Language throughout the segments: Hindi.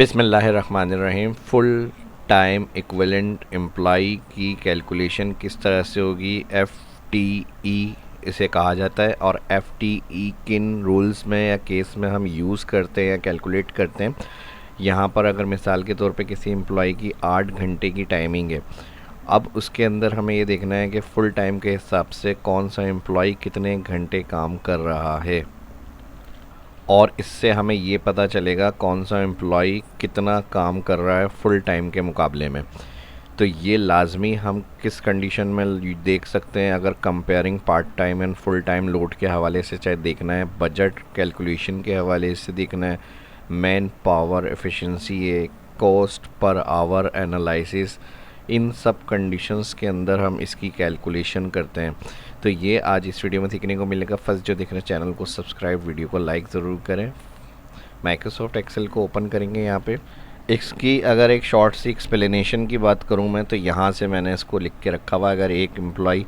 बिस्मिल्लाहिर्रहमानिर्रहीम। फुल टाइम इक्विवेलेंट एम्प्लॉई की कैलकुलेशन किस तरह से होगी? FTE इसे कहा जाता है। और FTE किन रूल्स में या केस में हम यूज़ करते हैं या कैलकुलेट करते हैं? यहाँ पर अगर मिसाल के तौर पे किसी एम्प्लॉई की 8 घंटे की टाइमिंग है, अब उसके अंदर हमें ये देखना है कि फ़ुल टाइम के हिसाब से कौन सा एम्प्लॉई कितने घंटे काम कर रहा है, और इससे हमें ये पता चलेगा कौन सा एम्प्लॉई कितना काम कर रहा है फुल टाइम के मुकाबले में। तो ये लाजमी हम किस कंडीशन में देख सकते हैं? अगर comparing part time and full time load के हवाले से चाहे देखना है, बजट कैलकुलेशन के हवाले से देखना है, मैन पावर एफिशिएंसी है, कॉस्ट पर आवर एनालिसिस, इन सब कंडीशंस के अंदर हम इसकी कैलकुलेशन करते हैं। तो ये आज इस वीडियो में सीखने को मिलेगा। फर्स्ट जो देख रहे हैं चैनल को सब्सक्राइब, वीडियो को लाइक ज़रूर करें। माइक्रोसॉफ्ट एक्सेल को ओपन करेंगे। यहाँ पे इसकी अगर एक शॉर्ट सी एक्सप्लेनेशन की बात करूँ मैं, तो यहाँ से मैंने इसको लिख के रखा हुआ। अगर एक एम्प्लॉय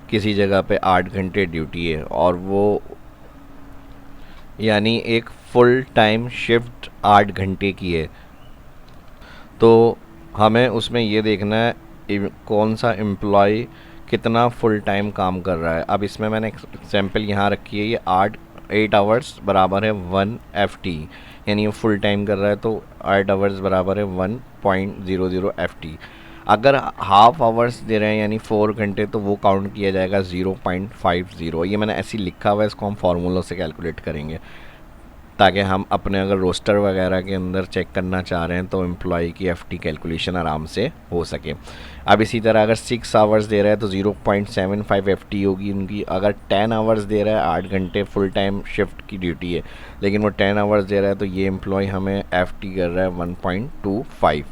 किसी जगह पे 8 घंटे ड्यूटी है और वो यानी एक फुल टाइम शिफ्ट 8 घंटे की है, तो हमें उसमें ये देखना है कौन सा एम्प्लॉय कितना फुल टाइम काम कर रहा है। अब इसमें मैंने एग्जाम्पल यहाँ रखी है, ये 8 आवर्स बराबर है 1 FT, यानी ये फुल टाइम कर रहा है तो 8 आवर्स बराबर है 1.00 FT। अगर हाफ आवर्स दे रहे हैं यानी 4 घंटे, तो वो काउंट किया जाएगा 0.50। ये मैंने ऐसे लिखा हुआ है, इसको हम फार्मूलों से कैलकुलेट करेंगे ताकि हम अपने अगर रोस्टर वगैरह के अंदर चेक करना चाह रहे हैं तो एम्प्लॉय की FT कैलकुलेशन आराम से हो सके। अब इसी तरह अगर 6 आवर्स दे रहा है तो 0.75 FT होगी उनकी। अगर 10 आवर्स दे रहा है, 8 घंटे फुल टाइम शिफ्ट की ड्यूटी है, लेकिन वो 10 आवर्स दे रहा है, तो ये एम्प्लॉय हमें FT कर रहा है 1.25।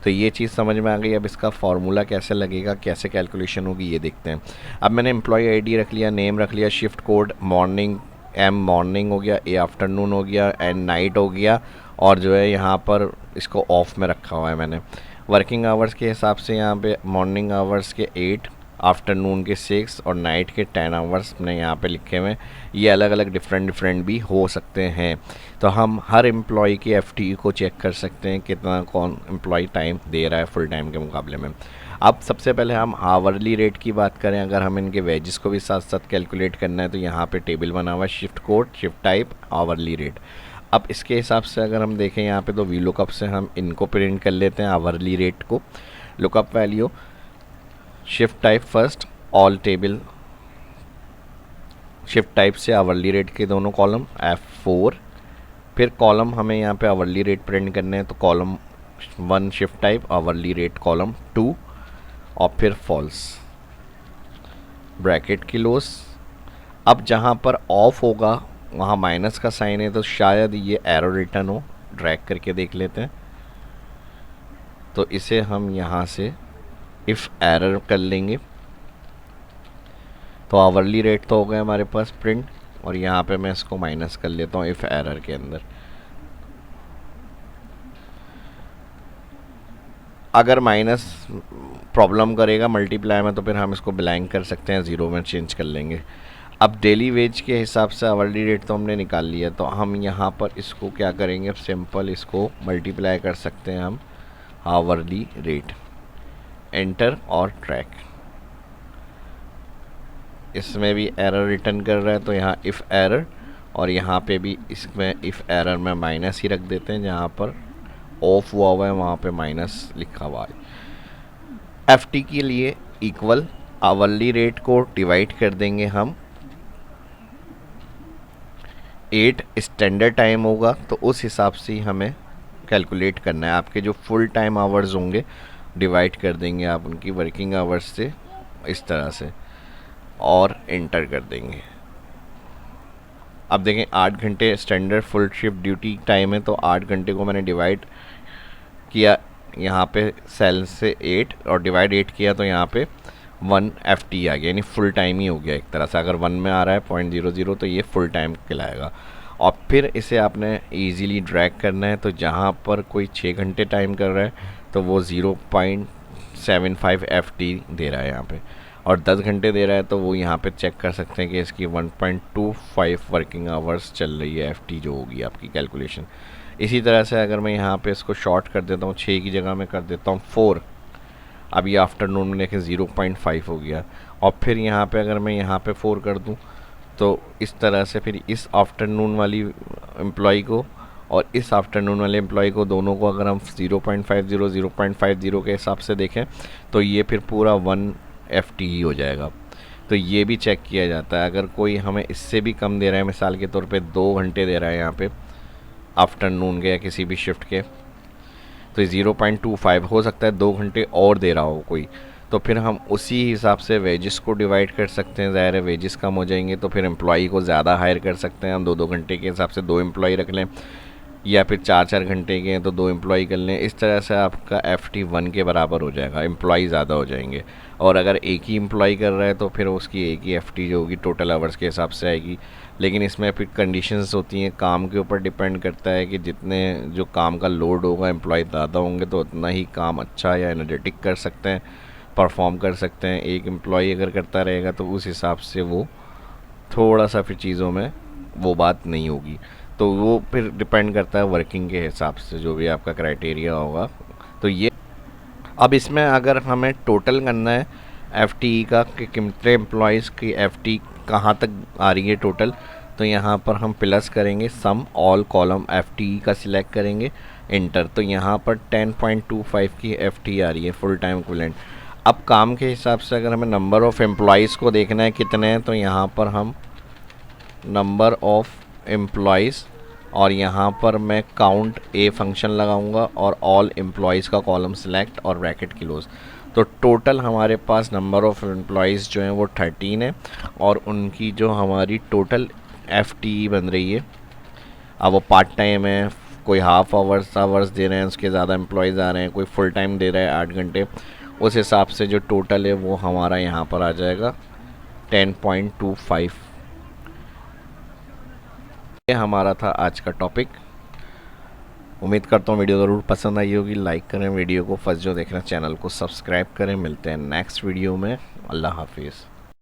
तो ये चीज़ समझ में आ गई। अब इसका फार्मूला कैसे लगेगा, कैसे कैलकुलेशन होगी, ये देखते हैं। अब मैंने एम्प्लॉय ID रख लिया, नेम रख लिया, shift code morning, M morning हो गया, A आफ्टरनून हो गया, N नाइट हो गया, और जो है यहाँ पर इसको ऑफ में रखा हुआ है मैंने। वर्किंग आवर्स के हिसाब से यहाँ पे मॉर्निंग आवर्स के 8, आफ्टरनून के 6 और नाइट के 10 आवर्स मैंने यहाँ पे लिखे हुए। ये अलग अलग डिफरेंट भी हो सकते हैं। तो हम हर एम्प्लॉय की FTE को चेक कर सकते हैं कितना कौन एम्प्लॉय टाइम दे रहा है फुल टाइम के मुकाबले में। अब सबसे पहले हम आवरली रेट की बात करें। अगर हम इनके वेजेस को भी साथ साथ कैलकुलेट करना है, तो यहाँ पे टेबल बना हुआ है, shift code, shift type, hourly rate. अब इसके हिसाब से अगर हम देखें यहाँ पे, तो वी लुकअप से हम इनको प्रिंट कर लेते हैं आवरली रेट को। Lookup value, shift type first, all table, shift type से आवरली रेट के दोनों कॉलम F4। फिर कॉलम हमें यहाँ पे आवरली रेट प्रिंट करने हैं, तो column 1 shift type, hourly rate column 2, और फिर फॉल्स ब्रैकेट की लोस। अब जहाँ पर ऑफ होगा वहाँ माइनस का साइन है, तो शायद ये एरर रिटर्न हो। ड्रैग करके देख लेते हैं, तो इसे हम यहाँ से इफ़ एरर कर लेंगे, तो आवरली रेट तो हो गए हमारे पास प्रिंट, और यहाँ पे मैं इसको माइनस कर लेता हूँ इफ़ एरर के अंदर। अगर माइनस प्रॉब्लम करेगा मल्टीप्लाई में, तो फिर हम इसको ब्लैंक कर सकते हैं, ज़ीरो में चेंज कर लेंगे। अब डेली वेज के हिसाब से आवरली रेट तो हमने निकाल लिया, तो हम यहाँ पर इसको क्या करेंगे, सिंपल इसको मल्टीप्लाई कर सकते हैं हम आवरली रेट, एंटर और ट्रैक। इसमें भी एरर रिटर्न कर रहा है, तो यहाँ इफ़ एरर, और यहाँ पे भी इसमें इफ़ एरर में माइनस ही रख देते हैं, जहाँ पर ऑफ हुआ है वहाँ पे माइनस लिखा हुआ है। FT के लिए इक्वल आवरली रेट को डिवाइड कर देंगे हम 8, स्टैंडर्ड टाइम होगा तो उस हिसाब से ही हमें कैलकुलेट करना है। आपके जो फुल टाइम आवर्स होंगे डिवाइड कर देंगे आप उनकी वर्किंग आवर्स से, इस तरह से, और एंटर कर देंगे। अब देखें 8 घंटे standard full shift duty time है, तो 8 घंटे को मैंने डिवाइड किया यहाँ पे सेल से 8, और डिवाइड 8 किया तो यहाँ पे 1 FT आ गया, यानी फुल टाइम ही हो गया एक तरह से। अगर 1 में आ रहा है 0.00, तो ये फुल टाइम कहलाएगा। और फिर इसे आपने इजीली ड्रैग करना है, तो जहाँ पर कोई 6 घंटे टाइम कर रहा है तो वो 0.75 FT दे रहा है यहाँ पे, और 10 घंटे दे रहा है तो वो यहाँ पे चेक कर सकते हैं कि इसकी 1.25 वर्किंग आवर्स चल रही है FT जो होगी आपकी कैलकुलेशन। इसी तरह से अगर मैं यहाँ पे इसको शॉर्ट कर देता हूँ, 6 की जगह मैं कर देता हूँ 4, अब ये आफ्टरनून में देखें 0.5 हो गया। और फिर यहाँ पे अगर मैं यहाँ पे 4 कर दूँ तो इस तरह से फिर इस आफ्टरनून वाली एम्प्लॉय को और इस आफ्टरनून वाले एम्प्लॉय को, दोनों को अगर हम 0.50 के हिसाब से देखें तो ये फिर पूरा 1 FTE हो जाएगा। तो ये भी चेक किया जाता है। अगर कोई हमें इससे भी कम दे रहा है, मिसाल के तौर पे 2 घंटे दे रहा है यहाँ पे आफ्टरनून के या किसी भी शिफ्ट के, तो 0.25 हो सकता है 2 घंटे और दे रहा हो कोई, तो फिर हम उसी हिसाब से वेजेस को डिवाइड कर सकते हैं। ज़ाहिर है वेजेस कम हो जाएंगे तो फिर एम्प्लॉई को ज़्यादा हायर कर सकते हैं, हम 2-2 घंटे के हिसाब से 2 एम्प्लॉई रख लें, या फिर 4-4 घंटे के हैं तो 2 एम्प्लॉई कर लें। इस तरह से आपका FT 1 के बराबर हो जाएगा, एम्प्लॉई ज़्यादा हो जाएंगे। और अगर एक ही एम्प्लॉई कर रहा है तो फिर उसकी एक ही FT जो होगी टोटल आवर्स के हिसाब से आएगी। लेकिन इसमें फिर कंडीशंस होती हैं, काम के ऊपर डिपेंड करता है कि जितने जो काम का लोड होगा, एम्प्लॉय ज़्यादा होंगे तो उतना ही काम अच्छा या एनर्जेटिक कर सकते हैं, परफॉर्म कर सकते हैं। एक एम्प्लॉय अगर करता रहेगा तो उस हिसाब से वो थोड़ा सा फिर चीज़ों में वो बात नहीं होगी। तो वो फिर डिपेंड करता है वर्किंग के हिसाब से, जो भी आपका क्राइटेरिया होगा। तो ये अब इसमें अगर हमें टोटल करना है FTE का कि कितने एम्प्लॉयज़ की FT कहाँ तक आ रही है टोटल, तो यहाँ पर हम प्लस करेंगे सम ऑल कॉलम FTE का सिलेक्ट करेंगे, इंटर। तो यहाँ पर 10.25 की FT आ रही है, फुल टाइम इक्विवेलेंट। अब काम के हिसाब से अगर हमें नंबर ऑफ़ एम्प्लॉयज़ को देखना है कितने हैं, तो यहाँ पर हम नंबर ऑफ़ एम्प्लॉयज़ और यहाँ पर मैं काउंट ए फंक्शन लगाऊंगा और ऑल एम्प्लॉयज़ का कॉलम सिलेक्ट और ब्रैकेट क्लोज। तो टोटल हमारे पास नंबर ऑफ़ एम्प्लॉयज़ जो हैं वो 13 है और उनकी जो हमारी टोटल FTE बन रही है, अब वो पार्ट टाइम है, कोई हाफ आवर्स दे रहे हैं, उसके ज़्यादा एम्प्लॉयज़ आ रहे हैं, कोई फुल टाइम दे रहा है 8 घंटे, उस हिसाब से जो टोटल है वो हमारा यहाँ पर आ जाएगा 10.25। ये हमारा था आज का टॉपिक। उम्मीद करता हूँ वीडियो ज़रूर पसंद आई होगी। लाइक करें वीडियो को, फर्स्ट जो देख रहे हैं चैनल को सब्सक्राइब करें। मिलते हैं नेक्स्ट वीडियो में। अल्लाह हाफिज़।